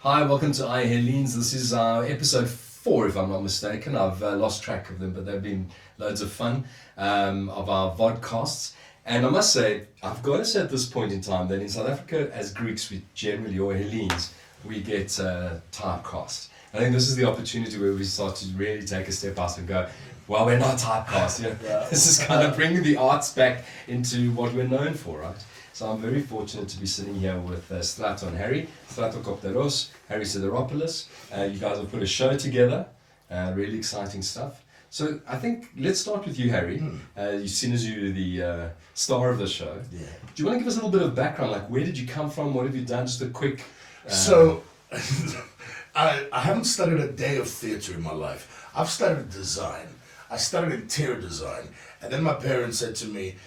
Hi, welcome to Ihellene. This is our episode 4, if I'm not mistaken. I've lost track of them, but they've been loads of fun of our vodcasts. And I must say, I've got to say at this point in time that in South Africa, as Greeks, we generally, or Hellenes, we get typecast. I think this is the opportunity where we start to really take a step out and go, well, we're not typecast. This is kind of bringing the arts back into what we're known for, right? So I'm very fortunate to be sitting here with Strato and Harry. Strato Copteros, Harry Sideropoulos. You guys have put a show together, really exciting stuff. So I think let's start with you, Harry. You've seen as you're the star of the show. Yeah. Do you want to give us a little bit of background? Like, where did you come from? What have you done? Just a quick... So, I haven't studied a day of theatre in my life. I've studied design. I studied interior design. And then my parents said to me,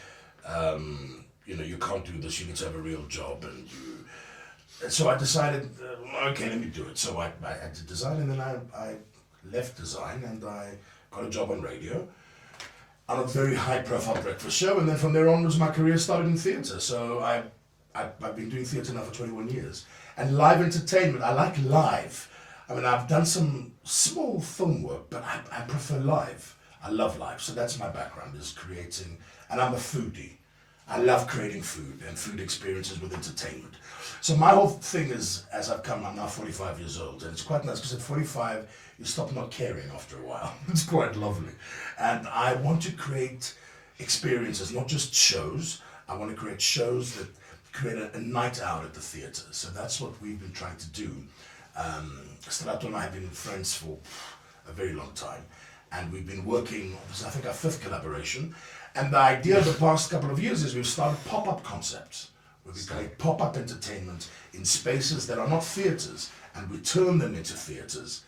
you can't do this, you need to have a real job. And so I decided, okay, let me do it. So I did design, and then I left design and I got a job on radio on a very high profile breakfast show, and then from there onwards my career started in theatre. So I've been doing theatre now for 21 years. And live entertainment, I like live. I mean, I've done some small film work, but I prefer live. I love live, so that's my background, is creating, and I'm a foodie. I love creating food and food experiences with entertainment. So my whole thing is, I'm now 45 years old, and it's quite nice because at 45, you stop not caring after a while. It's quite lovely. And I want to create experiences, not just shows. I want to create shows that create a night out at the theatre. So that's what we've been trying to do. Strato and I have been friends for a very long time. And we've been working, this is I think our 5th collaboration. And the idea of the past couple of years is we've started pop-up concepts, where we create pop-up entertainment in spaces that are not theatres, and we turn them into theatres.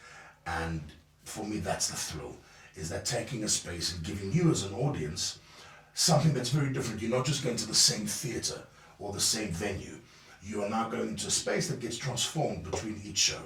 And for me, that's the thrill, is that taking a space and giving you as an audience something that's very different. You're not just going to the same theatre or the same venue. You are now going into a space that gets transformed between each show.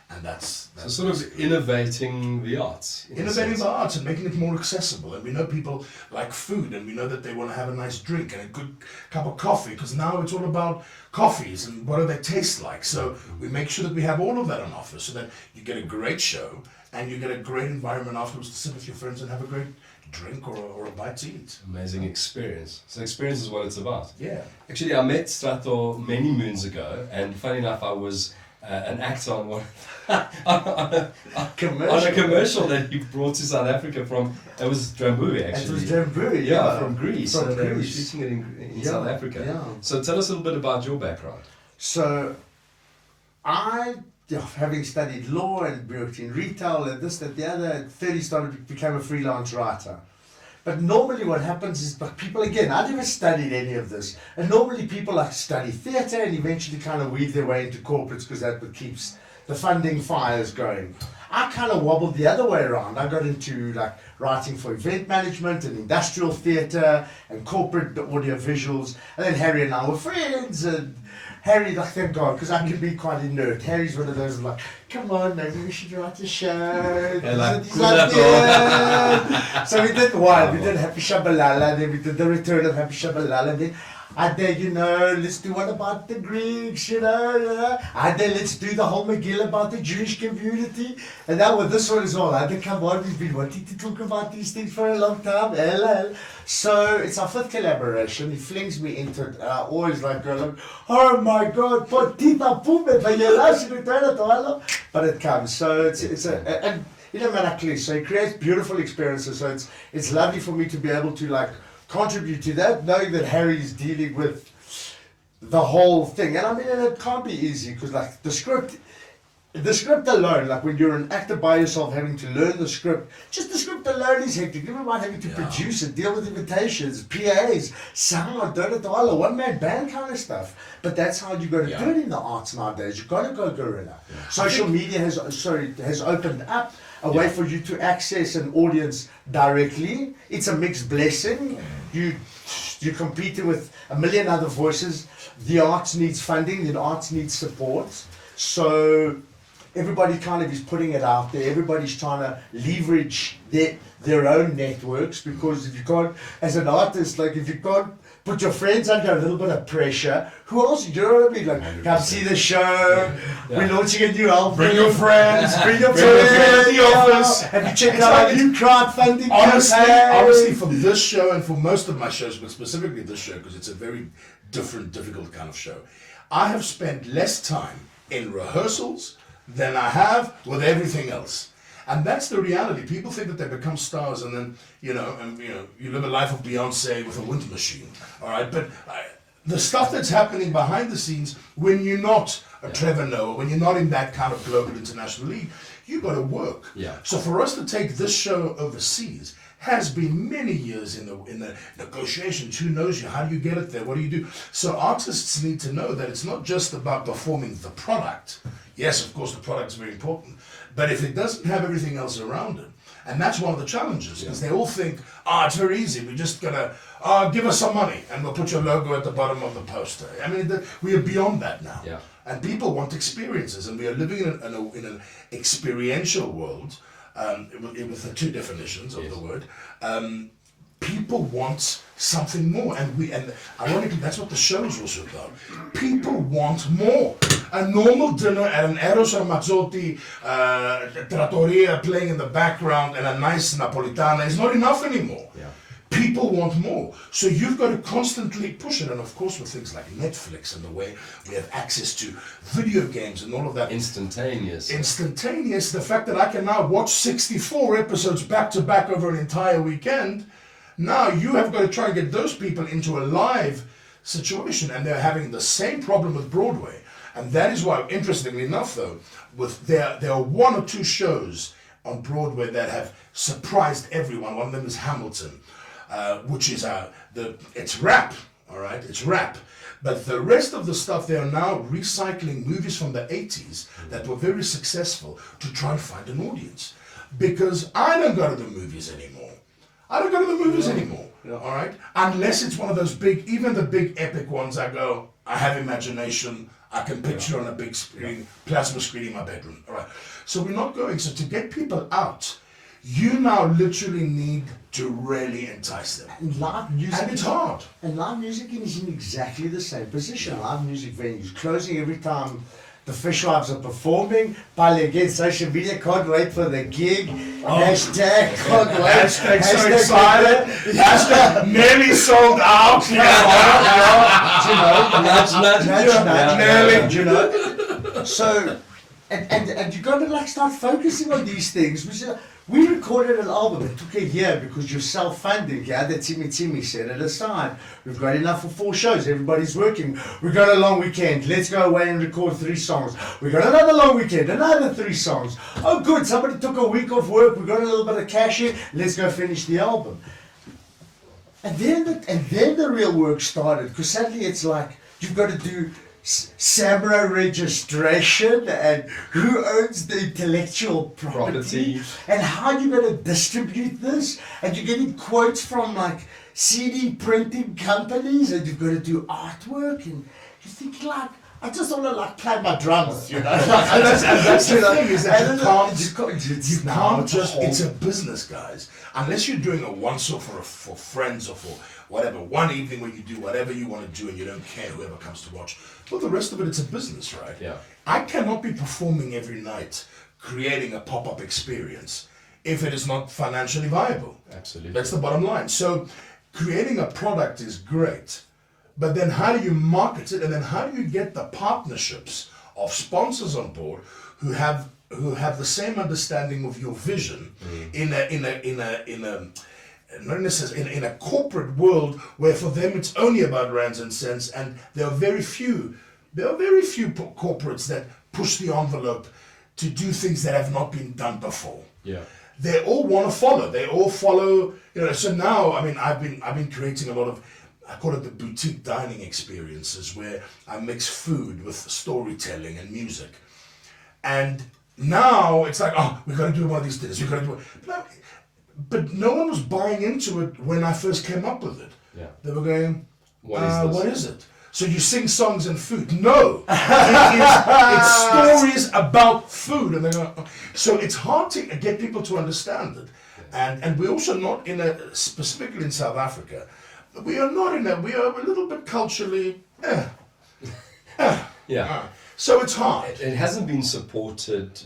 And that's so sort of innovating the arts. Innovating the arts and making it more accessible. And we know people like food, and we know that they want to have a nice drink and a good cup of coffee, because now it's all about coffees and what do they taste like. So we make sure that we have all of that on offer, so that you get a great show and you get a great environment afterwards to sit with your friends and have a great drink or a bite to eat. Amazing experience. So experience is what it's about. Yeah. Actually, I met Strato many moons ago, and funny enough, I was an actor on one on a commercial that he brought to South Africa from. It was Drambuie, actually. It was Drambuie, yeah, from Greece. From They were Greece. shooting it in South Africa. Yeah. So tell us a little bit about your background. So, having studied law and worked in retail and this, that, the other, at 30 became a freelance writer. But normally what happens is, but people, again, I never studied any of this. And normally people like study theatre and eventually kind of weave their way into corporates, because that's what keeps the funding fires going. I kind of wobbled the other way around. I got into like writing for event management and industrial theatre and corporate audio visuals. And then Harry and I were friends, and Harry, like, thank God, because I can be quite inert. Harry's one of those like, come on, maybe we should write a show. So we did one. We did Happy Shabalala, then we did The Return of Happy Shabalala. Then I did, let's do one about the Greeks, I did, let's do the whole McGill about the Jewish community. And now with this one as well, I did, come on, we've been wanting to talk about these things for a long time. So it's our 5th collaboration. He flings me into it. I always like go like, oh my God, potita pume, but it comes. So and miraculously, so he creates beautiful experiences. So it's lovely for me to be able to like contribute to that, knowing that Harry's dealing with the whole thing. And I mean, and it can't be easy, because like the script alone, like when you're an actor by yourself having to learn the script, just the script alone is hectic. Never mind having to produce it, deal with invitations, PAs, sound, one-man band kind of stuff. But that's how you got to do it in the arts nowadays. You've got to go guerrilla. Social media has opened up a way for you to access an audience directly. It's a mixed blessing. You're competing with a million other voices. The arts needs funding, the arts needs support. So everybody kind of is putting it out there. Everybody's trying to leverage their own networks, because if you can't, as an artist, like if you can't put your friends under a little bit of pressure, who else? You know what I mean? Like, 100%. Come see the show. Yeah. We're launching a new album. Bring your friends. Bring your friends to the office. Have you checked out our new crowdfunding campaign? Honestly, for this show and for most of my shows, but specifically this show, because it's a very different, difficult kind of show, I have spent less time in rehearsals than I have with everything else. And that's the reality. People think that they become stars and then, you live a life of Beyonce with a wind machine. All right. But the stuff that's happening behind the scenes, when you're not a Trevor Noah, when you're not in that kind of global international league, you got to work. Yeah. So for us to take this show overseas has been many years in the negotiations. Who knows you? How do you get it there? What do you do? So artists need to know that it's not just about performing the product. Yes, of course, the product's very important. But if it doesn't have everything else around it, and that's one of the challenges, because they all think, it's very easy. We're just gonna give us some money and we'll put your logo at the bottom of the poster. I mean, we are beyond that now. Yeah. And people want experiences, and we are living in an experiential world, with the two definitions of the word. People want something more, and ironically, that's what the show is also about. People want more. A normal dinner at an Eros Ramazzotti trattoria playing in the background and a nice Napolitana is not enough anymore. Yeah. People want more. So you've got to constantly push it. And of course, with things like Netflix and the way we have access to video games and all of that. Instantaneous. The fact that I can now watch 64 episodes back to back over an entire weekend. Now you have got to try and get those people into a live situation, and they're having the same problem with Broadway. And that is why, interestingly enough though, there are one or two shows on Broadway that have surprised everyone. One of them is Hamilton, which is it's rap, all right? It's rap. But the rest of the stuff, they are now recycling movies from the 80s that were very successful to try and find an audience. Because I don't go to the movies anymore. All right? Unless it's one of those big, even the big epic ones, I have imagination, I can picture on a big screen, plasma screen in my bedroom. All right. So we're not going. So to get people out, you now literally need to really entice them. And live music, and it's hard. And live music is in exactly the same position. Live music venues closing every time the fishwives are performing. Pile again, social media, can't wait for the gig. Hashtag, can't wait. Hashtag so excited. Hashtag nearly sold out. Nearly. So, and you got to start focusing on these things. We recorded an album. It took a year because you're self-funding. Yeah, the Timmy set it aside. We've got enough for 4 shows. Everybody's working. We got a long weekend. Let's go away and record 3 songs. We got another long weekend. Another 3 songs. Oh, good. Somebody took a week off work. We got a little bit of cash in. Let's go finish the album. And then the real work started, because suddenly it's like you've got to do SAMRO registration and who owns the intellectual property and how you're going to distribute this, and you're getting quotes from like CD printing companies, and you've got to do artwork, and you're thinking like, I just want to play my drums, and that's the thing, is that you can't just, it's a business, guys. Unless you're doing a once-off for friends or for whatever, one evening when you do whatever you want to do and you don't care whoever comes to watch. But the rest of it, it's a business, right? Yeah. I cannot be performing every night, creating a pop-up experience, if it is not financially viable. Absolutely. That's the bottom line. So creating a product is great. But then how do you market it, and then how do you get the partnerships of sponsors on board who have the same understanding of your vision in a corporate world where for them it's only about rands and cents, and there are very few corporates that push the envelope to do things that have not been done before. Yeah. They all want to follow. They all follow. So now, I mean, I've been creating a lot of, I call it the boutique dining experiences, where I mix food with storytelling and music. And now it's like, we've got to do one of these dinners. We've got to do it. But no one was buying into it when I first came up with it. Yeah. They were going, what is it? So you sing songs and food. No, it's stories about food. And they go, so it's hard to get people to understand it. And we're also not specifically in South Africa, we are a little bit culturally, so it's hard. It hasn't been supported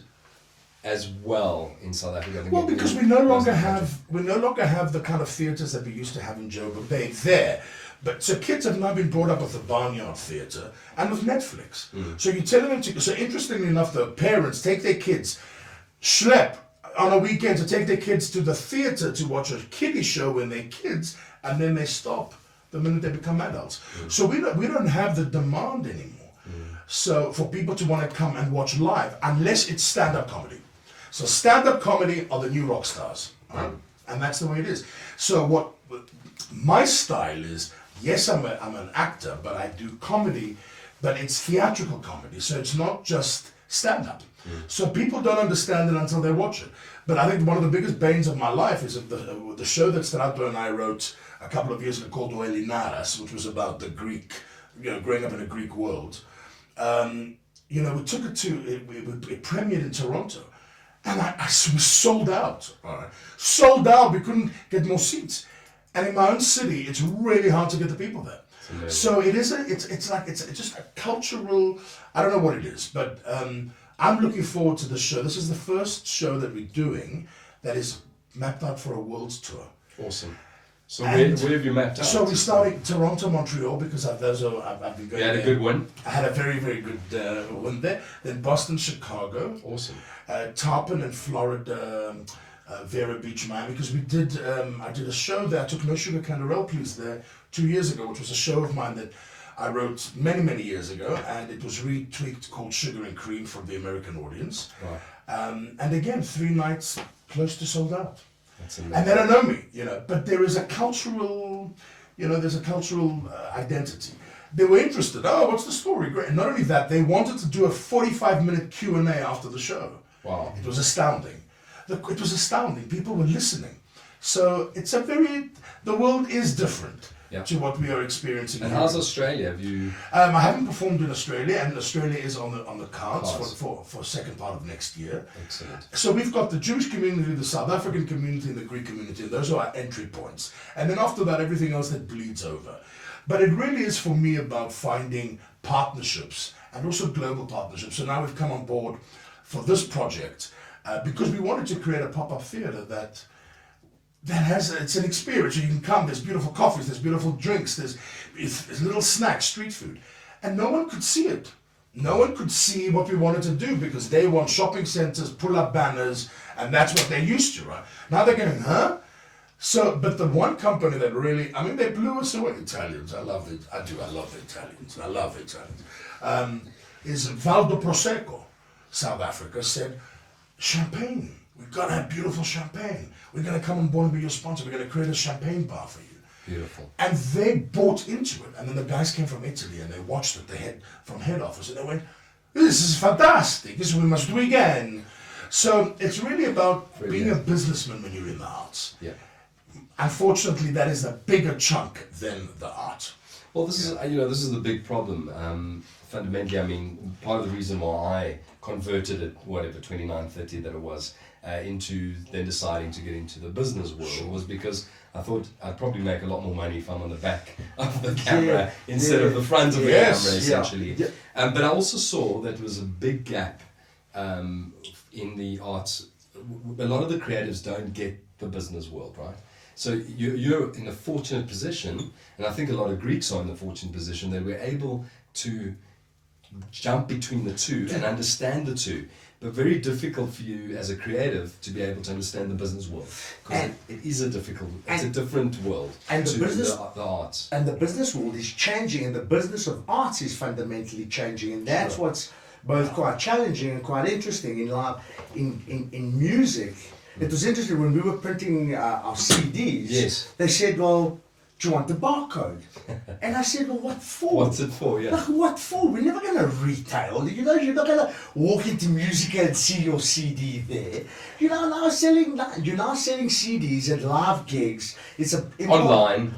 as well in South Africa. I think Well, because we no longer have the kind of theatres that we used to have in Joburg Bay there. But so kids have now been brought up with the Barnyard Theatre and with Netflix. So you're telling them to. So interestingly enough, the parents take their kids, schlep on a weekend to take their kids to the theatre to watch a kiddie show when they're kids, and then they stop the minute they become adults. So we don't have the demand anymore. So for people to want to come and watch live, unless it's stand-up comedy. So stand-up comedy are the new rock stars, right? And that's the way it is. So what my style is, yes, I'm an actor, but I do comedy, but it's theatrical comedy. So it's not just stand-up. So people don't understand it until they watch it. But I think one of the biggest banes of my life is that the show that Strato and I wrote a couple of years ago called Ihellene, which was about the Greek, growing up in a Greek world. We took it it premiered in Toronto. And I was sold out. All right. Sold out. We couldn't get more seats. And in my own city, it's really hard to get the people there. So it is it's just a cultural, I don't know what it is, but I'm looking forward to the show. This is the first show that we're doing that is mapped out for a world tour. Awesome. So where have you mapped out? So we're starting Toronto, Montreal, because I've been going. You had a good win? I had a very, very good win there. Then Boston, Chicago. Awesome. Tarpon in Florida, Vera Beach, Miami, because I did a show there. I took No Sugar Canderel Please there 2 years ago, which was a show of mine that I wrote many, many years ago, and it was retweaked called Sugar and Cream from the American audience. Right. And again, 3 nights close to sold out. That's amazing. And they don't know me, but there is a cultural, identity. They were interested. Oh, what's the story? Great. And not only that, they wanted to do a 45-minute Q&A after the show. Wow. It was astounding. It was astounding. People were listening. So it's the world is different to what we are experiencing. And how's Australia? Have you? I haven't performed in Australia, and Australia is on the cards for second part of next year. Excellent. So we've got the Jewish community, the South African community, and the Greek community, and those are our entry points. And then after that, everything else that bleeds over. But it really is for me about finding partnerships and also global partnerships. So now we've come on board for this project because we wanted to create a pop-up theatre that it's an experience. You can come, there's beautiful coffees, there's beautiful drinks, there's little snacks, street food. And no one could see it. No one could see what we wanted to do because they want shopping centres, pull-up banners, and that's what they're used to, right? Now they're going, huh? So, but the one company that really, they blew us away, Italians, I love the Italians, is Valdo Prosecco, South Africa, said, champagne, we've got to have beautiful champagne. We're going to come on board and be your sponsor. We're going to create a champagne bar for you. Beautiful. And they bought into it. And then the guys came from Italy and they watched it, from head office, and they went, this is fantastic, this we must do again. So it's really about being a businessman when you're in the arts. Yeah. Unfortunately, that is a bigger chunk than the art. Well, this is the big problem. Fundamentally, part of the reason why I converted at 29, 30 that it was, into then deciding to get into the business world was because I thought I'd probably make a lot more money if I'm on the back of the camera instead of the front of the camera, essentially. Yeah. But I also saw that there was a big gap in the arts. A lot of the creatives don't get the business world, right? So you're in a fortunate position, and I think a lot of Greeks are in the fortunate position that we're able to jump between the two and understand the two, but very difficult for you as a creative to be able to understand the business world because it is it's a different world and to the arts. And the business world is changing, and the business of arts is fundamentally changing, and that's what's both quite challenging and quite interesting in music. It was interesting when we were printing our CDs. Yes. They said, "Well, do you want the barcode?" And I said, "Well, what for? What's it for? Yeah. Like, what for? We're never going to retail. You're not going to walk into Musica and see your CD there. You're now selling CDs at live gigs. It's online,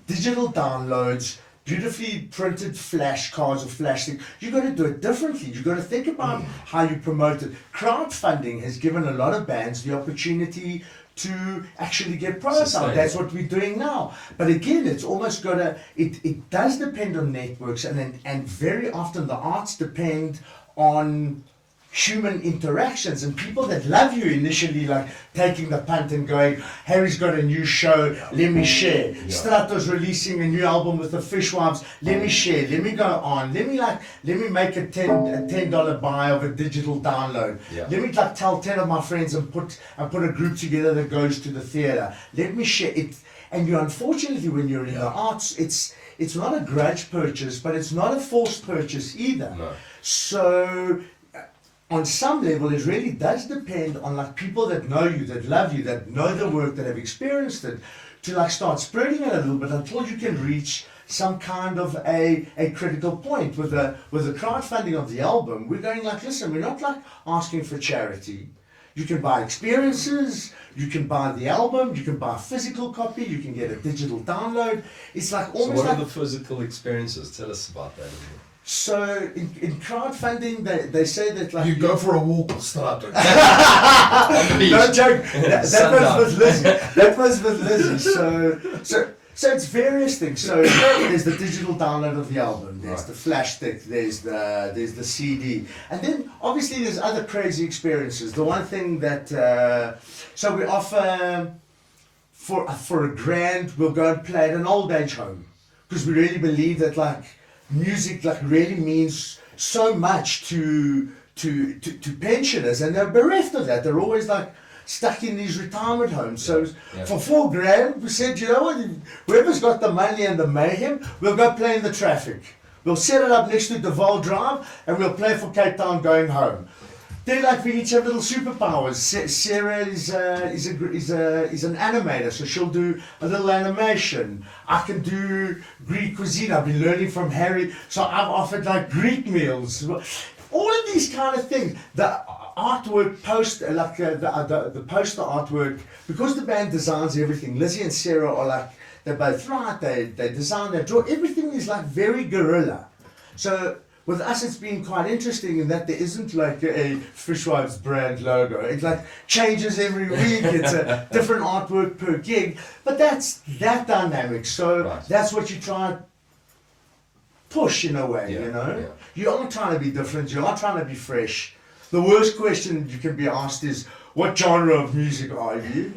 digital downloads, beautifully printed flash cards or flash things. You've got to do it differently. You've got to think about how you promote it. Crowdfunding has given a lot of bands the opportunity to actually get products out. That's what we're doing now. But again, it's almost got to, it does depend on networks, and very often the arts depend on human interactions and people that love you initially, like taking the punt and going, Harry's got a new show, let me share. Strato's releasing a new album with the Fishwives, let me share, let me go on, let me make a $10 buy of a digital download. Let me like tell 10 of my friends and put a group together that goes to the theater. Let me share it. And you, unfortunately, when you're in the arts, it's not a grudge purchase, but it's not a forced purchase either. No. So on some level, it really does depend on like people that know you, that love you, that know the work, that have experienced it, to like start spreading it a little bit until you can reach some kind of a critical point. With the crowdfunding of the album, we're going like, listen, we're not like asking for charity. You can buy experiences, you can buy the album, you can buy a physical copy, you can get a digital download. It's like almost So what like are the physical experiences? Tell us about that. So in crowdfunding, they say that like You go for a walk with Strato. no joke. That was with Lizzie. That was with Lizzie. So it's various things. So there's the digital download of the album. There's the flash stick. There's the CD, and then obviously there's other crazy experiences. The one thing that so we offer for $1,000, we'll go and play at an old age home, because we really believe that like music like really means so much to pensioners, and they're bereft of that. They're always like stuck in these retirement homes. So for $4,000, we said, you know what, whoever's got the money and the mayhem, we'll go play in the traffic. We'll set it up next to Duval Drive, and we'll play for Cape Town going home. They like we each have little superpowers. Sarah is an animator, so she'll do a little animation. I can do Greek cuisine. I've been learning from Harry, so I've offered like Greek meals. All of these kind of things. The artwork poster, like the poster artwork, because the band designs everything. Lizzie and Sarah are like, they're both right. They design, they draw. Everything is like very guerrilla. So with us, it's been quite interesting in that there isn't like a Fishwives brand logo. It like changes every week. It's a different artwork per gig, but that's that dynamic. So that's what you try and push in a way, you know. Yeah. You are trying to be different. You are trying to be fresh. The worst question you can be asked is, what genre of music are you?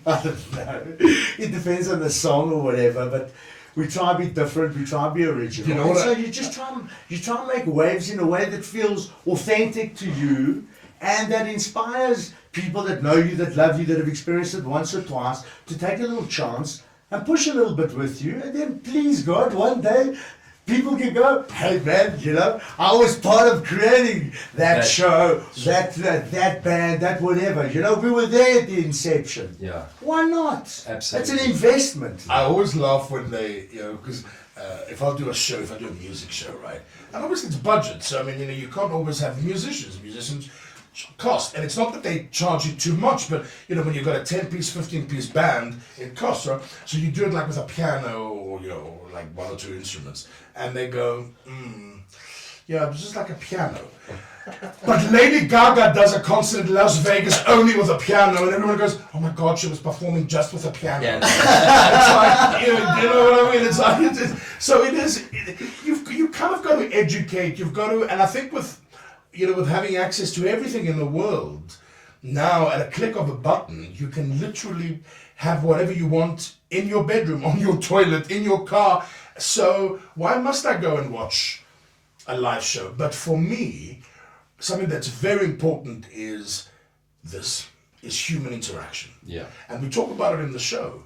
I don't know. It depends on the song or whatever, but we try to be different, we try to be original. You know what? So you just try and make waves in a way that feels authentic to you, and that inspires people that know you, that love you, that have experienced it once or twice, to take a little chance and push a little bit with you, and then please God, one day people can go, hey man, you know, I was part of creating that show, that band, that whatever. You know, we were there at the inception. Yeah. Why not? Absolutely. That's an investment. I always laugh when they, you know, because if I do a music show, right? And obviously it's budget. So, I mean, you know, you can't always have musicians. Musicians cost. And it's not that they charge you too much, but, you know, when you've got a 10-piece, 15-piece band, it costs, right? So you do it like with a piano or, you know, like one or two instruments. And they go, yeah, it's just like a piano. But Lady Gaga does a concert in Las Vegas only with a piano, and everyone goes, oh my God, she was performing just with a piano. Yeah. It's like, you know what I mean? It's like, so it is, you kind of got to educate, you've got to, and I think with having access to everything in the world, now at a click of a button, you can literally have whatever you want in your bedroom, on your toilet, in your car. So why must I go and watch a live show? But for me, something that's very important is human interaction. Yeah. And we talk about it in the show,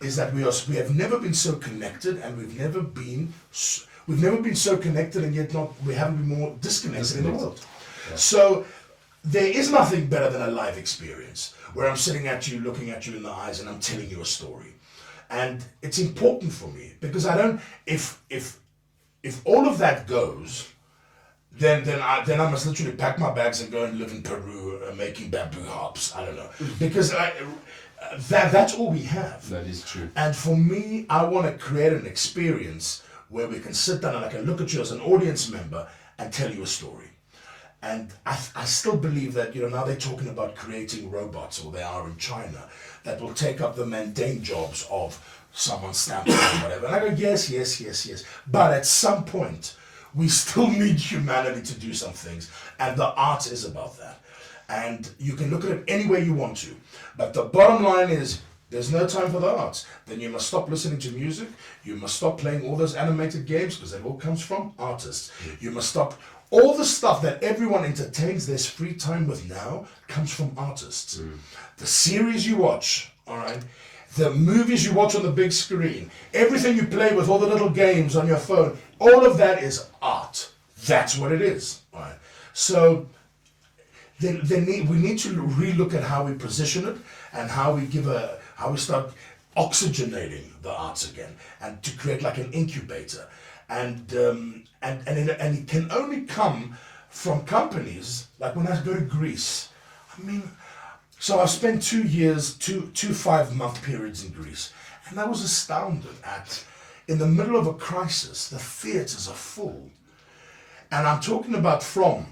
is that we have never been so connected, and we've never been so connected, and yet we haven't been more disconnected in the world. Yeah. So there is nothing better than a live experience where I'm sitting at you, looking at you in the eyes, and I'm telling you a story. And it's important for me because I don't. If all of that goes, then I must literally pack my bags and go and live in Peru, making bamboo harps. I don't know, because that's all we have. That is true. And for me, I want to create an experience where we can sit down and I can look at you as an audience member and tell you a story. And I still believe that, now they're talking about creating robots, or they are in China, that will take up the mundane jobs of someone stamping or whatever. And I go, yes. But at some point, we still need humanity to do some things. And the art is about that. And you can look at it any way you want to. But the bottom line is, there's no time for the arts. Then you must stop listening to music. You must stop playing all those animated games, because that all comes from artists. You must stop. All the stuff that everyone entertains their free time with now comes from artists. The series you watch, all right, the movies you watch on the big screen, everything you play with, all the little games on your phone, all of that is art. That's what it is. All right. So we need to relook at how we position it and how we start oxygenating the arts again, and to create like an incubator. And it can only come from companies, like when I go to Greece. So I spent 2 years, two 5-month periods in Greece, and I was astounded at, in the middle of a crisis, the theatres are full. And I'm talking about from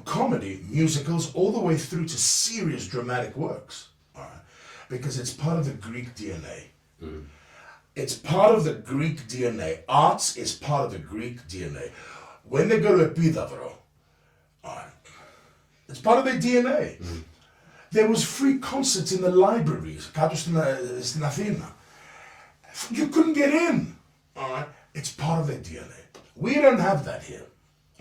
comedy, musicals, all the way through to serious dramatic works, all right? Because it's part of the Greek DNA. It's part of the Greek DNA. Arts is part of the Greek DNA. When they go to Epidavro, it's part of their DNA. There was free concerts in the libraries. You couldn't get in. All right. It's part of their DNA. We don't have that here.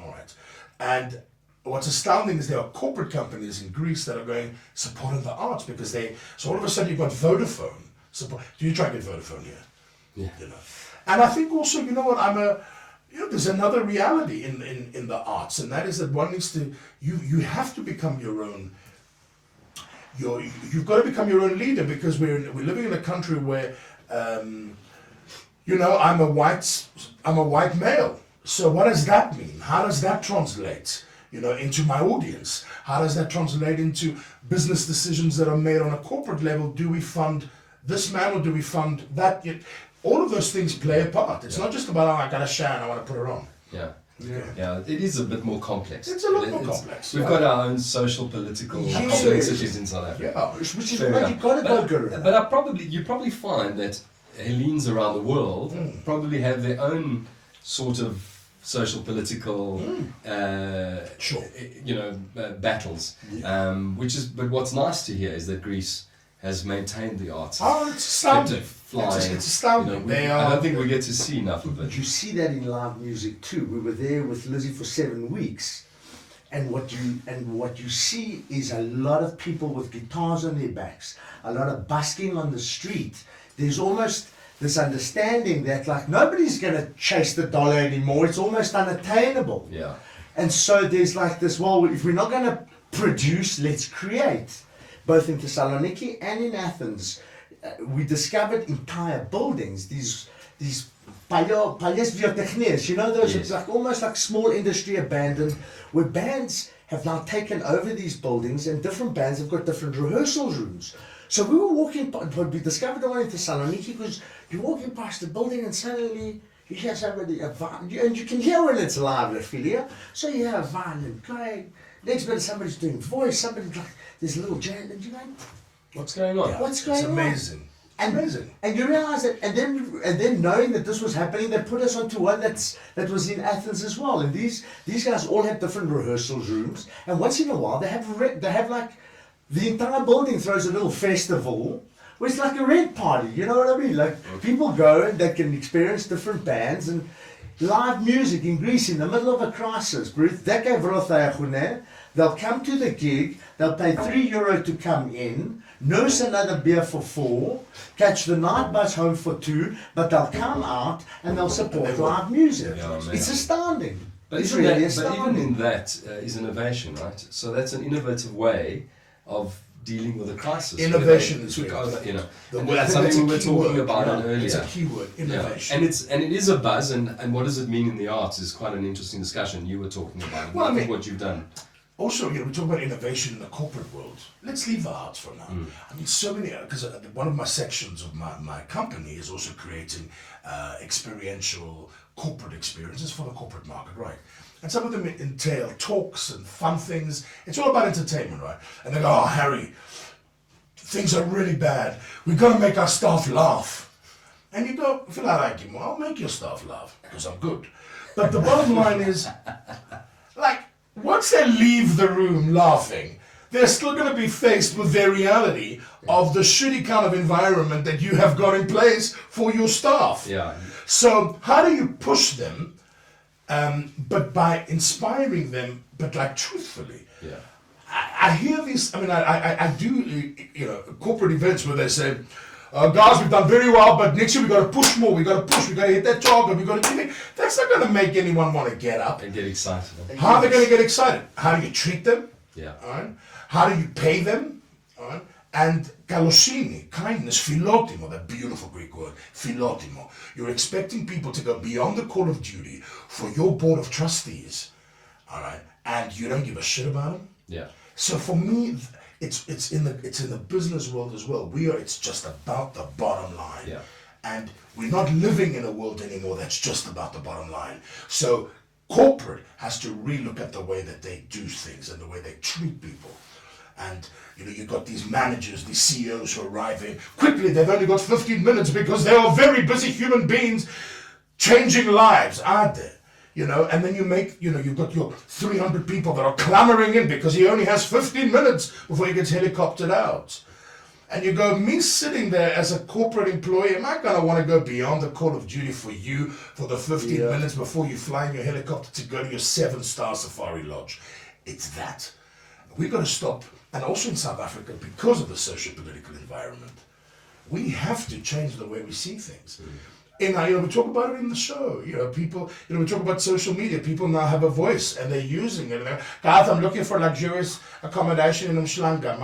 All right. And what's astounding is there are corporate companies in Greece that are supporting the arts, because so all of a sudden you've got Vodafone support. Do you try and get Vodafone here? Yeah. And I think also, there's another reality in the arts, and that is that one needs to, you have to become your own, you've got to become your own leader, because we're living in a country where, I'm a white male. So what does that mean? How does that translate, into my audience? How does that translate into business decisions that are made on a corporate level? Do we fund this man or do we fund that? All of those things play a part. It's not just about, I got a shower and I want to put it on. Yeah, it is a bit more complex. It's a lot more complex. We've got our own social, political complexities in South Africa. Yeah, which is why you've got to go around. But you probably find that Hellenes around the world probably have their own sort of social, political, battles. But what's nice to hear is that Greece has maintained the arts. Oh, it's astounding. It's astounding. I don't think we get to see enough of it. But you see that in live music too. We were there with Lizzie for 7 weeks, and what you see is a lot of people with guitars on their backs, a lot of busking on the street. There's almost this understanding that like nobody's going to chase the dollar anymore. It's almost unattainable. Yeah. And so there's like this, well, if we're not going to produce, let's create. Both in Thessaloniki and in Athens, we discovered entire buildings, these palais biotechnies, those Yes. like almost like small industry abandoned, where bands have now taken over these buildings, and different bands have got different rehearsal rooms. So we were walking, we discovered the one in Thessaloniki, because you're walking past the building and suddenly you hear somebody, and you can hear when it's live, Ophelia. So you hear a violin playing. Next minute somebody's doing voice, somebody's like, there's a little jam, and you're like, what's going on? Yeah, what's going on? It's amazing. And you realize that, and then knowing that this was happening, they put us onto one that was in Athens as well. And these guys all had different rehearsal rooms, and once in a while they have like the entire building throws a little festival where it's like a red party. You know what I mean? Like people go and they can experience different bands and live music in Greece in the middle of a crisis. They'll come to the gig, they'll pay €3 to come in, nurse another beer for 4, catch the night bus home for 2, but they'll come out and they'll support live music. Yeah, it's astounding. But It's even, really but even astounding. in that is innovation, right? So that's an innovative way of dealing with a crisis. Innovation Where they is took really over, The and that's I think something we it's were a talking keyword, about earlier. It's a keyword, innovation. And it is a buzz, and what does it mean in the arts is quite an interesting discussion you were talking about. Well, I think what you've done. also, we talk about innovation in the corporate world. Let's leave the arts for now. I mean, so many, because one of my sections of my company is also creating experiential corporate experiences for the corporate market, right? And some of them entail talks and fun things. It's all about entertainment, right? And they go, oh, Harry, things are really bad. We've got to make our staff laugh. And you go, if you like him, well, I'll make your staff laugh because I'm good. But the bottom line is, like, once they leave the room laughing, they're still going to be faced with their reality of the shitty kind of environment that you have got in place for your staff. Yeah. So how do you push them, but by inspiring them, but like truthfully? Yeah. I hear these, I mean, I do, corporate events where they say, guys, we've done very well, but next year we've got to push more, we've got to push, we've got to hit that target, we've got to do it. That's not going to make anyone want to get up. And get excited. How are they going to get excited? How do you treat them? Yeah. All right? How do you pay them? All right? And kalosini, kindness, philotimo, that beautiful Greek word, philotimo. You're expecting people to go beyond the call of duty for your board of trustees, all right? And you don't give a shit about them? Yeah. So for me, it's in the business world as well. It's just about the bottom line. Yeah. And we're not living in a world anymore that's just about the bottom line. So corporate has to relook at the way that they do things and the way they treat people. And you've got these managers, these CEOs who arrive in quickly. They've only got 15 minutes because they are very busy human beings changing lives, aren't they? And then you've got your 300 people that are clamoring in because he only has 15 minutes before he gets helicoptered out. And you go, me sitting there as a corporate employee, am I going to want to go beyond the call of duty for you for the 15 minutes before you fly in your helicopter to go to your 7-star safari lodge? It's that. We've got to stop. And also in South Africa, because of the socio-political environment, we have to change the way we see things. And we talk about it in the show. People, we talk about social media. People now have a voice and they're using it. Guys, I'm looking for luxurious accommodation in Umhlanga.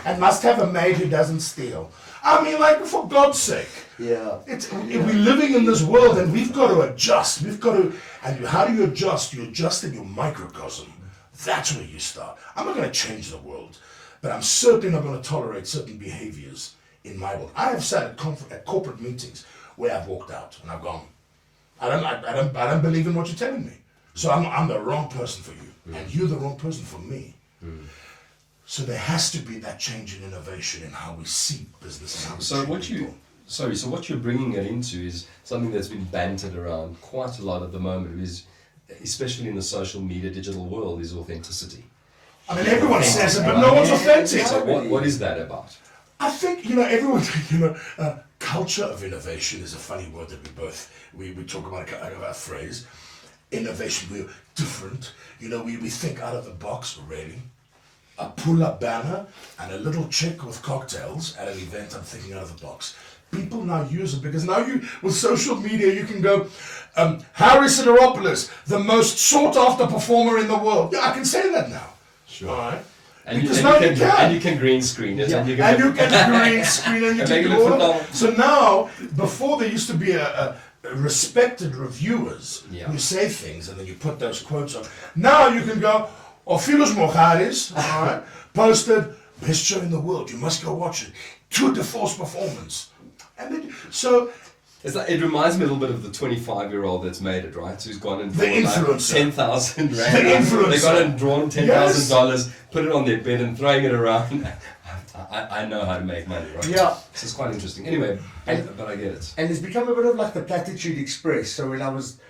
And must have a maid who doesn't steal. I mean, like, for God's sake. Yeah. We're living in this world and we've got to adjust. And how do you adjust? You adjust in your microcosm. That's where you start. I'm not going to change the world, but I'm certainly not going to tolerate certain behaviors in my world. I have sat at corporate meetings where I've walked out and I've gone, I don't believe in what you're telling me. So I'm the wrong person for you, and you're the wrong person for me. So there has to be that change in innovation in how we see business and how we treat people. So what you're bringing it into is something that's been bantered around quite a lot at the moment, is especially in the social media digital world, is authenticity. I mean, everyone says it, but no one's authentic. So what is that about? I think, everyone, culture of innovation is a funny word that we talk about a phrase. Innovation, we're different. We think out of the box, really. A pull-up banner and a little chick with cocktails at an event, I'm thinking out of the box. People now use it because now with social media, you can go, Harry Sideropoulos, the most sought-after performer in the world. Yeah, I can say that now. Sure. All right? And you can green screen it. Yeah. And you can green screen and you can do all that. So now, before there used to be a respected reviewers who say things and then you put those quotes on. Now you can go, Philos Mocharis, all right, posted, best show in the world, you must go watch it. Tour de force performance. And then, so... It reminds me a little bit of the 25-year-old that's made it, right? Who's gone and drawn like 10,000 rand. The influencer. They got and drawn $10,000, put it on their bed and throwing it around. I know how to make money, right? Yeah. This is quite interesting. Anyway, but I get it. And it's become a bit of like the Platitude Express. So when I was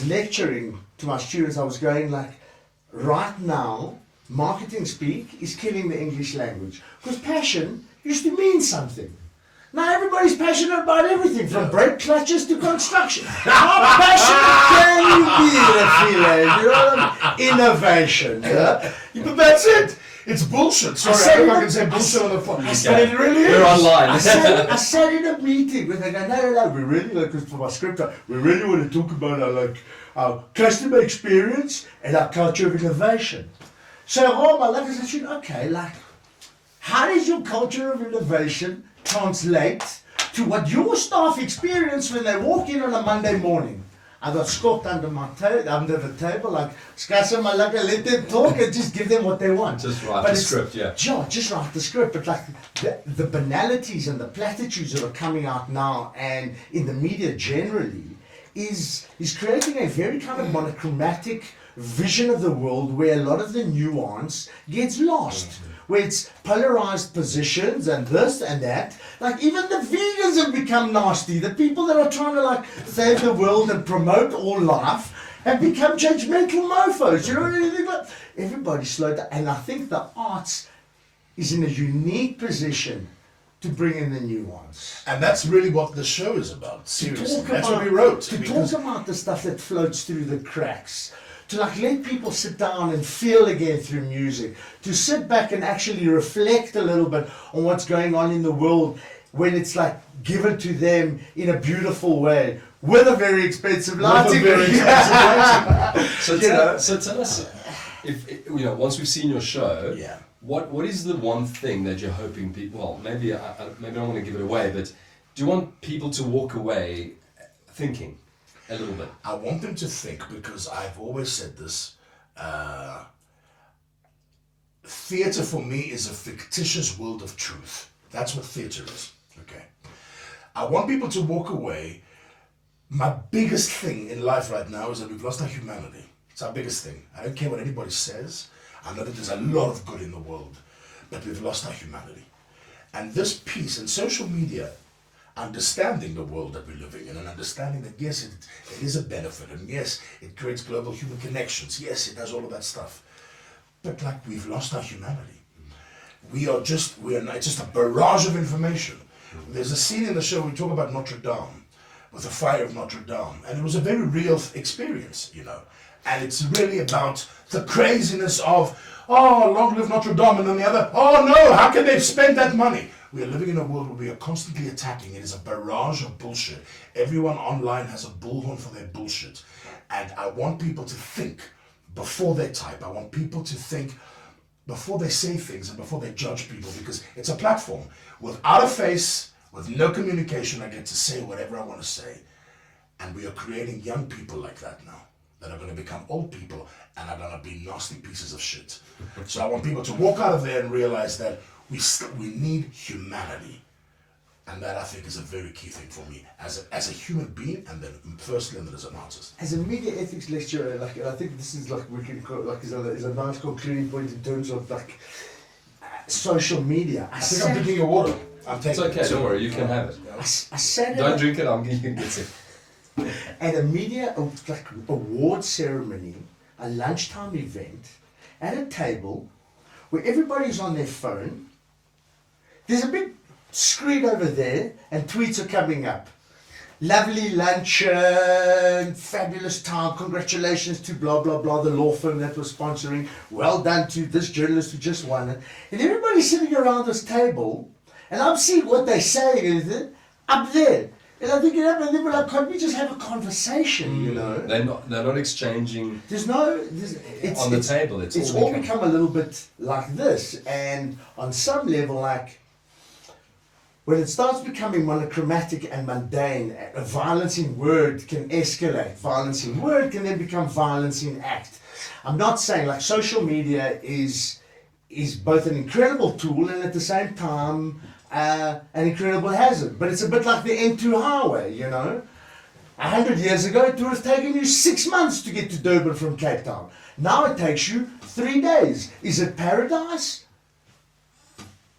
lecturing to my students, I was going like, right now, marketing speak is killing the English language. Because passion used to mean something. Now everybody's passionate about everything, from brake clutches to construction. How passionate can you be, Ihellene? You know what I mean? Innovation. Yeah? But that's it. It's bullshit. Sorry, I don't know if I can say bullshit on the phone. But it really is. We're online. I sat in a meeting with a guy, no, we really, because for my script, we really want to talk about our customer experience and our culture of innovation. So all my life I said, okay, how does your culture of innovation translate to what your staff experience when they walk in on a Monday morning? I got scooped under the table, like, let them talk and just give them what they want. Just write the script, yeah. Just write the script. But like the banalities and the platitudes that are coming out now and in the media generally is creating a very kind of monochromatic vision of the world where a lot of the nuance gets lost. Where it's polarized positions and this and that. Like even the vegans have become nasty. The people that are trying to like save the world and promote all life have become judgmental mofos. You know what I mean? Like, everybody slowed down. And I think the arts is in a unique position to bring in the nuance. And that's really what the show is about. Seriously. That's what we wrote. To talk about the stuff that floats through the cracks. To like let people sit down and feel again through music, to sit back and actually reflect a little bit on what's going on in the world when it's like given to them in a beautiful way with a very expensive lighting. So tell us, if once we've seen your show, yeah. What is the one thing that you're hoping people? Well, maybe I don't want to give it away, but do you want people to walk away thinking? A little bit. I want them to think, because I've always said this, theatre for me is a fictitious world of truth. That's what theatre is, okay? I want people to walk away. My biggest thing in life right now is that we've lost our humanity. It's our biggest thing. I don't care what anybody says. I know that there's a lot of good in the world, but we've lost our humanity. And this piece and social media, understanding the world that we're living in and understanding that yes, it is a benefit, and yes, it creates global human connections, yes, it does all of that stuff, but like we've lost our humanity. It's just a barrage of information. There's a scene in the show we talk about Notre Dame, with the fire of Notre Dame, and it was a very real experience, and it's really about the craziness of, oh, long live Notre Dame, and then the other, oh no, how can they spend that money? We are living in a world where we are constantly attacking. It is a barrage of bullshit. Everyone online has a bullhorn for their bullshit. And I want people to think before they type. I want people to think before they say things and before they judge people, because it's a platform. Without a face, with no communication, I get to say whatever I want to say. And we are creating young people like that now, that are going to become old people and are going to be nasty pieces of shit. So I want people to walk out of there and realize that we need humanity, and that I think is a very key thing for me as a human being, and then firstly, and then as an artist. As a media ethics lecturer, like I think this is like we can is a nice concluding point in terms of like social media. I think I'm drinking your water. It's okay. Don't worry, you can have it. I sat don't drink it. You can get it. At a media award ceremony, a lunchtime event, at a table where everybody's on their phone. There's a big screen over there and tweets are coming up. Lovely luncheon, fabulous time, congratulations to blah blah blah, the law firm that was sponsoring, well done to this journalist who just won it. And everybody's sitting around this table and I'm seeing what they're saying up there. And I think, and then we're like, can't we just have a conversation, They're not exchanging. It's on the table. It's all become a little bit like this, and on some level, like when it starts becoming monochromatic and mundane, violence in word can escalate. Violence in word can then become violence in act. I'm not saying like social media is both an incredible tool and at the same time an incredible hazard. But it's a bit like the N2 highway, 100 years ago, it would have taken you 6 months to get to Durban from Cape Town. Now it takes you 3 days. Is it paradise?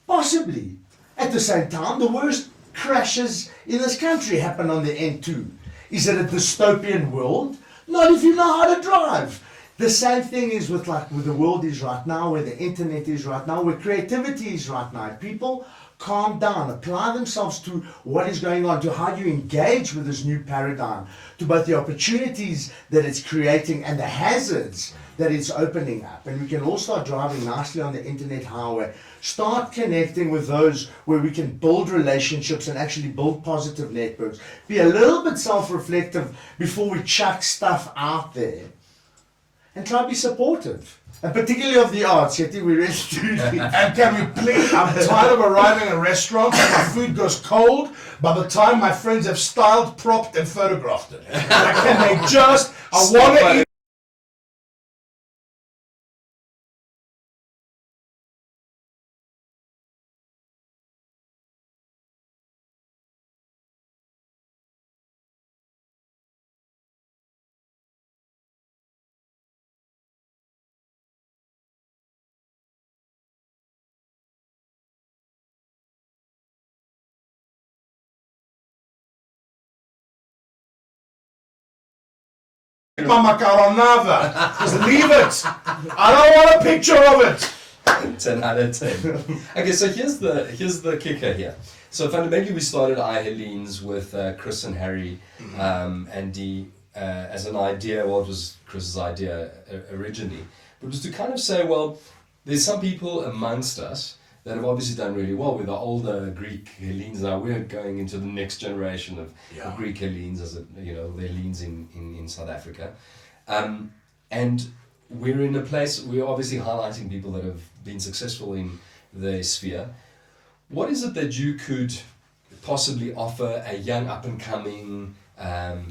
Possibly. At the same time, the worst crashes in this country happen on the N2. Is it a dystopian world? Not if you know how to drive. The same thing is with where the world is right now, where the internet is right now, where creativity is right now. People calm down, apply themselves to what is going on, to how you engage with this new paradigm, to both the opportunities that it's creating and the hazards that it's opening up. And we can all start driving nicely on the internet highway, start connecting with those where we can build relationships and actually build positive networks, be a little bit self-reflective before we chuck stuff out there, and try to be supportive. And particularly of the arts, Yeti, we really do. And can we please, I'm tired of arriving at a restaurant and my food goes cold by the time my friends have styled, propped and photographed it. Like, can they just, I want to eat. My macaronada. Just leave it. I don't want a picture of it. 10 out of 10. Okay, so here's the kicker here. So fundamentally, we started Ihelene's with Chris and Harry, and Dee as an idea. Well, it was Chris's idea originally, but it was to kind of say, well, there's some people amongst us that have obviously done really well with the older Greek Hellenes. Now we're going into the next generation of Greek Hellenes, as the Hellenes in South Africa, and we're in a place, we're obviously highlighting people that have been successful in their sphere. What is it that you could possibly offer a young up-and-coming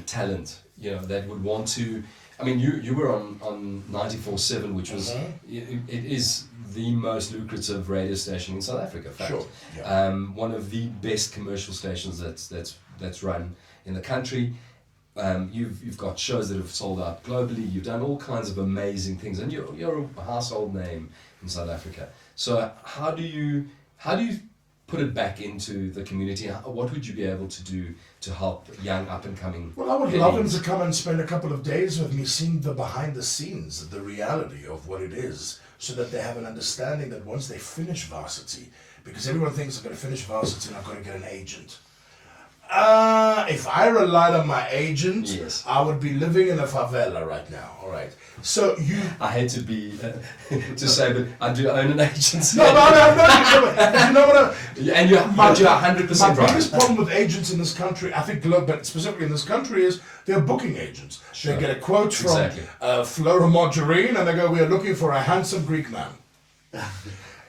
talent, that would want to... I mean, you were on 94.7, which was... It is the most lucrative radio station in South Africa, in fact. Sure. Yeah. One of the best commercial stations that's run in the country. You've got shows that have sold out globally. You've done all kinds of amazing things, and you're a household name in South Africa. So how do you put it back into the community? What would you be able to do to help young up and coming? Well, I would love them to come and spend a couple of days with me, seeing the behind the scenes, the reality of what it is, so that they have an understanding that once they finish varsity, because everyone thinks they're going to finish varsity and I'm going to get an agent. If I relied on my agent, yes, I would be living in a favela right now. All right. So I hate to be to say, but I do own an agency. No. You know what? And you're 100% right. My biggest problem with agents in this country, I think, but specifically in this country, is they're booking agents. Sure. They get a quote from Flora Margarine, and they go, "We are looking for a handsome Greek man,"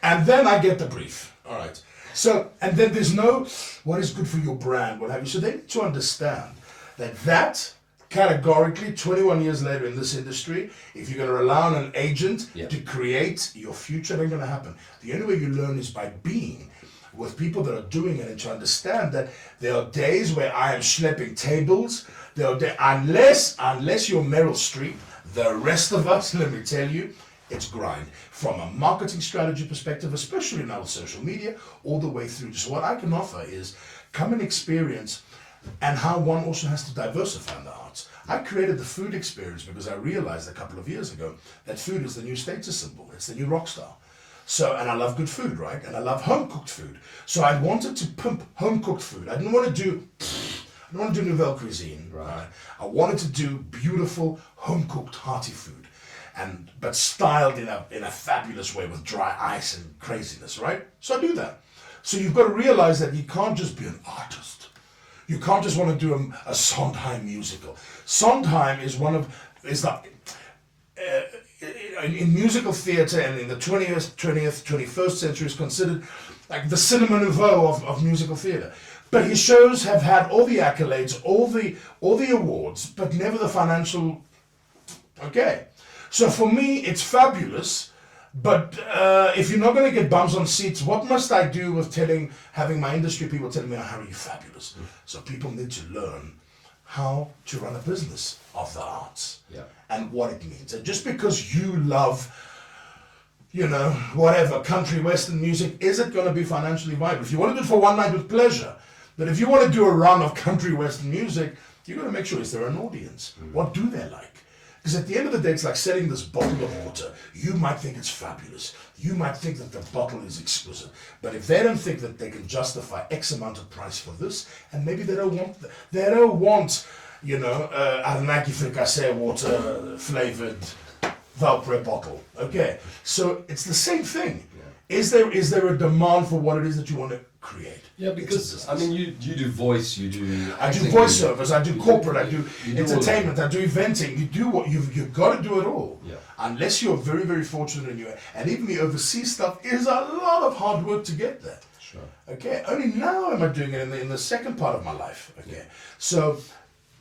and then I get the brief. All right. So, and then there's no, what is good for your brand, what have you. So they need to understand that categorically, 21 years later in this industry, if you're going to rely on an agent to create your future, it ain't going to happen. The only way you learn is by being with people that are doing it, and to understand that there are days where I am schlepping tables. There are unless you're Meryl Streep, the rest of us, let me tell you, it's grind. From a marketing strategy perspective, especially now with social media, all the way through. So what I can offer is come and experience, and how one also has to diversify in the arts. I created the food experience because I realized a couple of years ago that food is the new status symbol. It's the new rock star. So, and I love good food, right? And I love home-cooked food. So I wanted to pimp home-cooked food. I didn't want to do nouvelle cuisine. Right? I wanted to do beautiful home-cooked hearty food. But styled in a fabulous way with dry ice and craziness, right? So I do that. So you've got to realize that you can't just be an artist. You can't just want to do a Sondheim musical. Sondheim is in musical theatre, and in the 20th, 21st century is considered like the cinema nouveau of musical theatre. But his shows have had all the accolades, all the awards, but never the financial. Okay. So for me, it's fabulous, but if you're not going to get bums on seats, what must I do with having my industry people telling me, "Oh, Harry, you're fabulous." So people need to learn how to run a business of the arts and what it means. And just because you love, whatever, country, western music, is it going to be financially viable? If you want to do it for one night with pleasure, but if you want to do a run of country, western music, you've got to make sure, is there an audience? What do they like? Because at the end of the day, it's like selling this bottle of water. You might think it's fabulous. You might think that the bottle is exquisite. But if they don't think that they can justify X amount of price for this, and maybe they don't want, Aranaki fricassee water flavored Valpre bottle. Okay, so it's the same thing. Is there a demand for what it is that you want to create? Yeah, because I mean, you do voice, you do. I do acting, voiceovers, I do corporate, I do you do all entertainment, I do eventing. You do what you've got to do it all. Yeah. Unless you're very, very fortunate and even the overseas stuff is a lot of hard work to get there. Sure. Okay. Only now am I doing it in the second part of my life. Okay. So,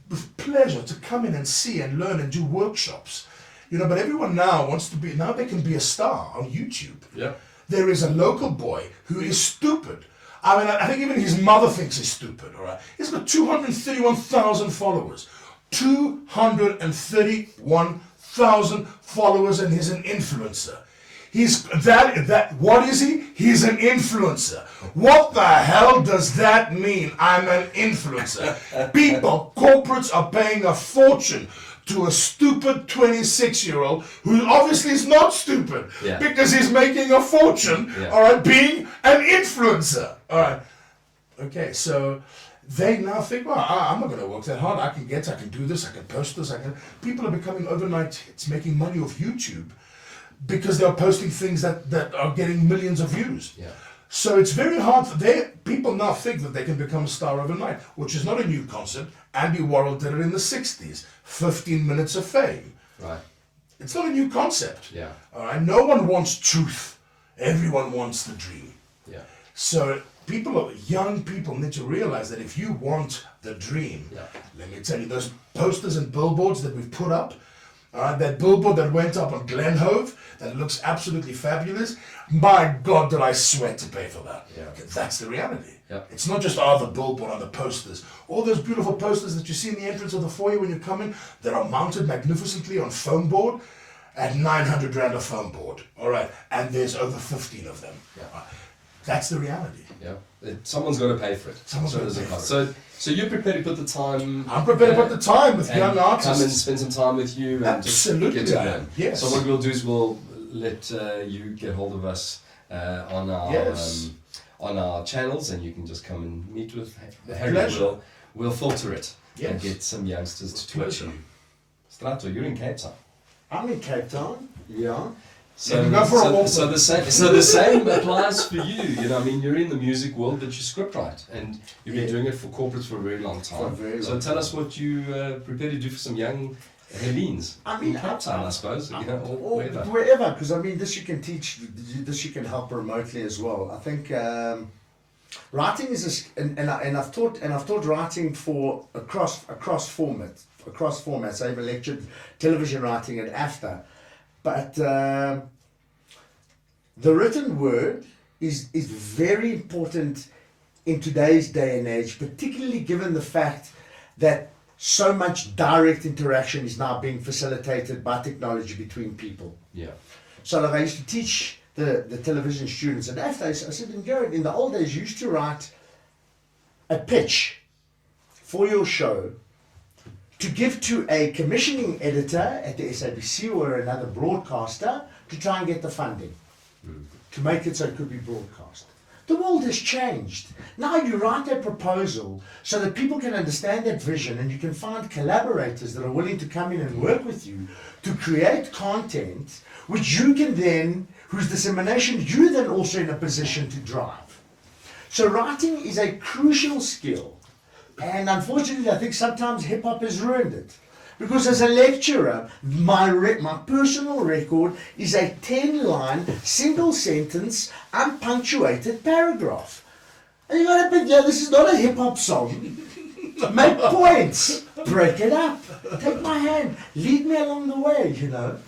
with pleasure to come in and see and learn and do workshops. You know, but everyone now now they can be a star on YouTube. Yeah. There is a local boy who is stupid. I mean, I think even his mother thinks he's stupid, all right? He's got 231,000 followers. 231,000 followers, and he's an influencer. What is he? He's an influencer. What the hell does that mean? I'm an influencer. People, corporates are paying a fortune to a stupid 26-year-old who obviously is not stupid because he's making a fortune, all right, being an influencer, all right. Okay, so they now think, well, I'm not going to work that hard. I can do this, I can post this, People are becoming overnight hits, making money off YouTube because they're posting things that are getting millions of views. Yeah. So it's very hard people now think that they can become a star overnight, which is not a new concept. Andy Warhol did it in the 60s, 15 minutes of fame. Right. It's not a new concept. Yeah. All right. No one wants truth. Everyone wants the dream. Yeah. So young people need to realize that if you want the dream, let me tell you, those posters and billboards that we've put up, that billboard that went up on Glenhove, that looks absolutely fabulous. My God, did I sweat to pay for that. Yeah. That's the reality. Yeah. It's not just the billboard and the posters. All those beautiful posters that you see in the entrance of the foyer when you come in, that are mounted magnificently on foam board at 900 Rand a foam board. All right. And there's over 15 of them. Yeah. That's the reality. Yeah. Someone's got to pay for it. Someone's got to pay for it. So you're prepared to put the time. I'm prepared to put the time with young artists. Come and spend some time with you. And Absolutely, just get to learn. Yes. So what we'll do is we'll let you get hold of us on our channels, and you can just come and meet with Harry. Pleasure. We'll filter it and Yes. get some youngsters to talk to you. Strato, you're in Cape Town. I'm in Cape Town. Yeah. So, you go for a walk. so the same applies for you. You know, I mean, you're in the music world, but you scriptwrite, and you've been doing it for corporates for a very long time. For a very long Tell us what you prepare to do for some young Hellenes. I mean, in Cape Town, I suppose. You know, or wherever. Wherever, because I mean, this you can teach, this you can help remotely as well. I think writing is, and I've taught writing for across formats. I've lectured television writing at AFTA. But the written word is very important in today's day and age, particularly given the fact that so much direct interaction is now being facilitated by technology between people. Yeah. So like I used to teach the television students at AFTA, I said, in the old days you used to write a pitch for your show to give to a commissioning editor at the SABC or another broadcaster to try and get the funding to make it so it could be broadcast. The world has changed. Now you write a proposal so that people can understand that vision, and you can find collaborators that are willing to come in and work with you to create content which you can then, whose dissemination you then also in a position to drive. So writing is a crucial skill. And unfortunately, I think sometimes hip-hop has ruined it. Because as a lecturer, my personal record is a 10-line, single-sentence, unpunctuated paragraph. And you gotta think, this is not a hip-hop song. Make points. Break it up. Take my hand. Lead me along the way, you know.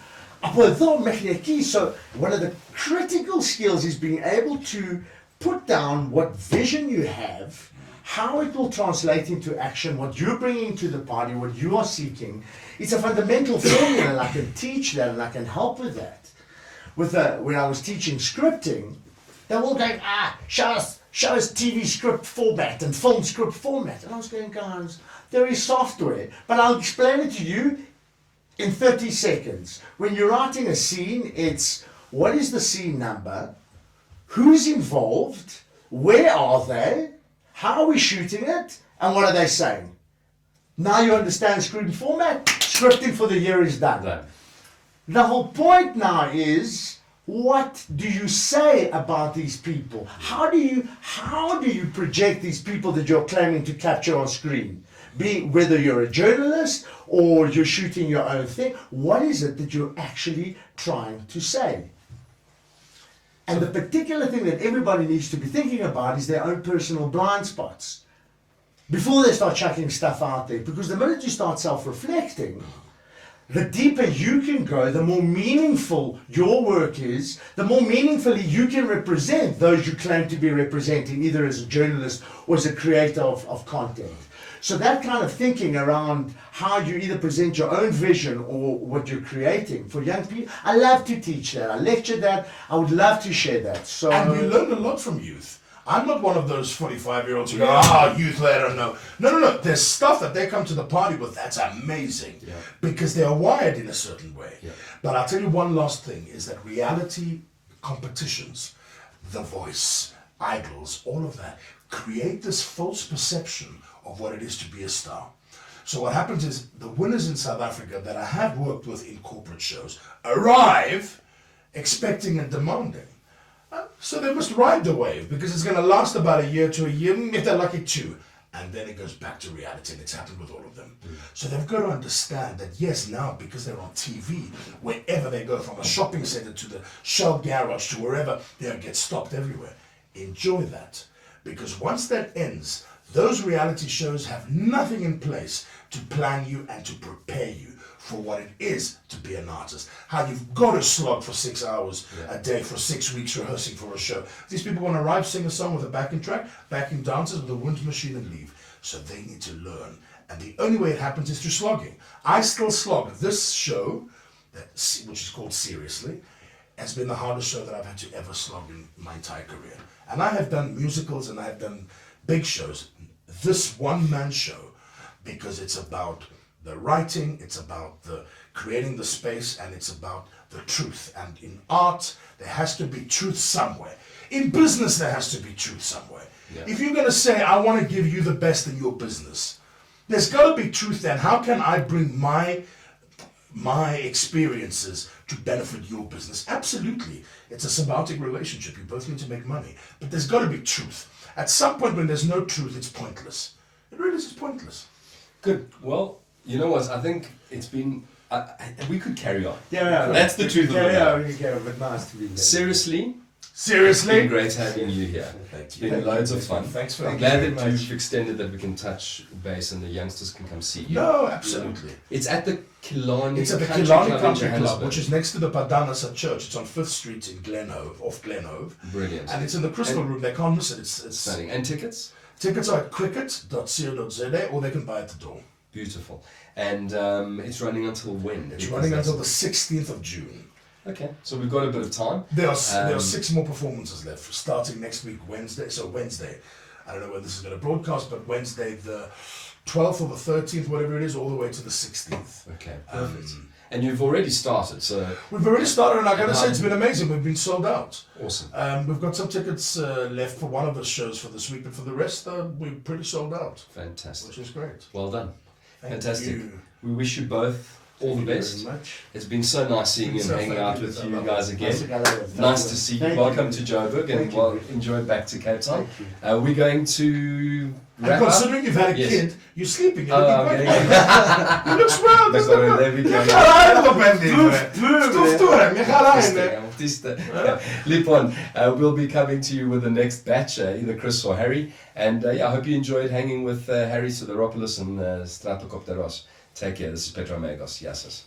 So one of the critical skills is being able to put down what vision you have, how it will translate into action, what you're bringing to the party, what you are seeking. It's a fundamental formula, and I can teach that, and I can help with that. When I was teaching scripting, they were all going, show us TV script format and film script format. And I was going, guys, there is software, but I'll explain it to you in 30 seconds. When you're writing a scene, it's what is the scene number, who's involved, where are they, how are we shooting it, and what are they saying? Now you understand scripting format, scripting for the year is done. The whole point now is, what do you say about these people? How do you project these people that you're claiming to capture on screen? Whether you're a journalist or you're shooting your own thing, what is it that you're actually trying to say? And the particular thing that everybody needs to be thinking about is their own personal blind spots before they start chucking stuff out there. Because the minute you start self-reflecting, the deeper you can go, the more meaningful your work is, the more meaningfully you can represent those you claim to be representing, either as a journalist or as a creator of content. So that kind of thinking around how you either present your own vision or what you're creating for young people, I love to teach that. I lecture that. I would love to share that. So, and you learn a lot from youth. I'm not one of those 45-year-olds who go, youth, I don't know. No. There's stuff that they come to the party with that's amazing because they are wired in a certain way. Yeah. But I'll tell you one last thing is that reality competitions, The Voice, Idols, all of that, create this false perception of what it is to be a star. So what happens is the winners in South Africa that I have worked with in corporate shows arrive expecting and demanding. So they must ride the wave because it's going to last about a year to a year, if they're lucky 2. And then it goes back to reality, and it's happened with all of them. So they've got to understand that, yes, now, because they're on TV, wherever they go, from a shopping center to the Shell garage to wherever, they'll get stopped everywhere. Enjoy that. Because once that ends, those reality shows have nothing in place to plan you and to prepare you for what it is to be an artist. How you've got to slog for 6 hours a day for 6 weeks rehearsing for a show. These people want to arrive, sing a song with a backing track, backing dancers with a wind machine and leave. So they need to learn. And the only way it happens is through slogging. I still slog. This show, which is called Seriously, has been the hardest show that I've had to ever slog in my entire career. And I have done musicals and I have done big shows. This one-man show, because it's about the writing, it's about the creating the space, and it's about the truth. And in art, there has to be truth somewhere. In business, there has to be truth somewhere. Yeah. If you're going to say, I want to give you the best in your business, there's got to be truth then. How can I bring my experiences to benefit your business? Absolutely. It's a symbiotic relationship. You both need to make money. But there's got to be truth. At some point when there's no truth, it's pointless. It really is pointless. Good. Well, you know what? I think it's been... we could carry on. Yeah. That's the truth of it. Yeah, we can carry on, but nice to be here. Seriously? It's been great having you here. Thank It's you. been loads of fun. Thanks for I'm glad that you've extended that we can touch base and the youngsters can come see you. No, absolutely. It's at the Ihellene It's at the Country Ihellene Club in Country Club, Johannesburg. which is next to the Padanasa Church. It's on 5th Street in Glenhove, off Glenhove. Brilliant. And it's in the Crystal Room. They can't miss it. It's Stunning. And tickets? Tickets are at quicket.co.za or they can buy at the door. Beautiful. And it's running until when? It's running until the 16th of June. Okay, so we've got a bit of time. There are 6 more performances left, starting next week, Wednesday. So Wednesday, I don't know when this is going to broadcast, but Wednesday the 12th or the 13th, whatever it is, all the way to the 16th. Okay, perfect. And you've already started, so... We've already started, and I got to say, it's been amazing. We've been sold out. Awesome. We've got some tickets left for one of the shows for this week, but for the rest, we're pretty sold out. Fantastic. Which is great. Well done. Thank Fantastic. you. We wish you both all the best. Very much. It's been so nice seeing you and hanging out with you guys again. Nice Nice to see you. Welcome to Joburg and enjoy back to Cape Town. We're going to wrap And up. considering you've had a kid, you're sleeping. You're Oh, looking okay. quite You look swell. There we go. Lipon, we'll be coming to you with the next batch, either Chris or Harry. And I hope you enjoyed hanging with Harry Sideropoulos and Strato Copteros. Take care. This is Petro Magos. Yasis.